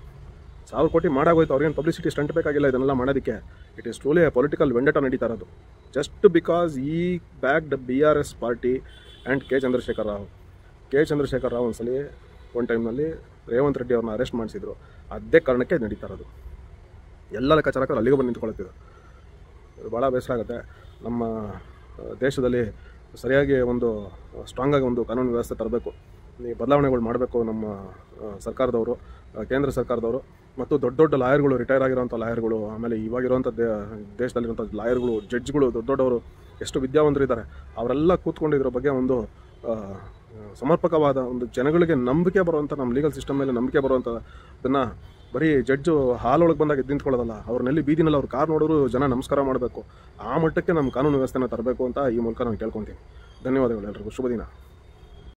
1000 ಕೋಟಿ ಮಾಡಾಗೋಯ್ತು. ಅವ್ರಿಗೇನು ಪಬ್ಲಿಸಿಟಿ ಸ್ಟಂಟ್ ಬೇಕಾಗಿಲ್ಲ ಇದನ್ನೆಲ್ಲ ಮಾಡೋದಕ್ಕೆ. It is truly a political vendetta ನಡೀತಾ ಇರೋದು. ಜಸ್ಟ್ ಬಿಕಾಸ್ ಈ backed BRS party and K Chandrashekar Rao ಒಂದ್ಸಲಿ ಒಂದು ಟೈಮ್ನಲ್ಲಿ ರೇವಂತ್ ರೆಡ್ಡಿ ಅವ್ರನ್ನ ಅರೆಸ್ಟ್ ಮಾಡಿಸಿದ್ರು. ಅದೇ ಕಾರಣಕ್ಕೆ ನಡೀತಾ ಇರೋದು. ಎಲ್ಲ ಲೆಕ್ಕಾಚಾರಕ್ಕೂ ಅಲ್ಲಿಗೆ ಬಂದು ನಿಂತ್ಕೊಳ್ತಿದ್ರು. ಭಾಳ ಬೇಸರ ಆಗುತ್ತೆ. ನಮ್ಮ ದೇಶದಲ್ಲಿ ಸರಿಯಾಗಿ ಒಂದು ಸ್ಟ್ರಾಂಗಾಗಿ ಒಂದು ಕಾನೂನು ವ್ಯವಸ್ಥೆ ತರಬೇಕು. ಈ ಬದಲಾವಣೆಗಳು ಮಾಡಬೇಕು ನಮ್ಮ ಸರ್ಕಾರದವರು, ಕೇಂದ್ರ ಸರ್ಕಾರದವರು ಮತ್ತು ದೊಡ್ಡ ದೊಡ್ಡ ಲಾಯರ್ಗಳು, ರಿಟೈರ್ ಆಗಿರೋಂಥ ಲಾಯರ್ಗಳು, ಆಮೇಲೆ ಇವಾಗಿರುವಂಥ ದೇಶದಲ್ಲಿರುವಂಥ ಲಾಯರ್ಗಳು, ಜಡ್ಜ್ಗಳು, ದೊಡ್ಡ ದೊಡ್ಡವರು ಎಷ್ಟು ವಿದ್ಯಾವಂತರಿದ್ದಾರೆ ಅವರೆಲ್ಲ ಕೂತ್ಕೊಂಡಿರೋ ಬಗ್ಗೆ ಒಂದು ಸಮರ್ಪಕವಾದ ಒಂದು ಜನಗಳಿಗೆ ನಂಬಿಕೆ ಬರುವಂಥ, ನಮ್ಮ ಲೀಗಲ್ ಸಿಸ್ಟಮ್ ಮೇಲೆ ನಂಬಿಕೆ ಬರುವಂಥದ್ದನ್ನು ಬರೀ ಜಡ್ಜು ಹಾಲೊಳಗೆ ಬಂದಾಗ ಎದ್ದು ನಿಂತ್ಕೊಳ್ಳೋದಲ್ಲ, ಅವ್ರನ್ನೆಲ್ಲಿ ಬೀದಿನಲ್ಲಿ ಅವ್ರ ಕಾರ್ ನೋಡೋರು ಜನ ನಮಸ್ಕಾರ ಮಾಡಬೇಕು. ಆ ಮಟ್ಟಕ್ಕೆ ನಮ್ಮ ಕಾನೂನು ವ್ಯವಸ್ಥೆನ ತರಬೇಕು ಅಂತ ಈ ಮೂಲಕ ನಾನು ಕೇಳ್ಕೊತೀನಿ. ಧನ್ಯವಾದಗಳು ಎಲ್ರಿಗೂ. ಶುಭ ದಿನ.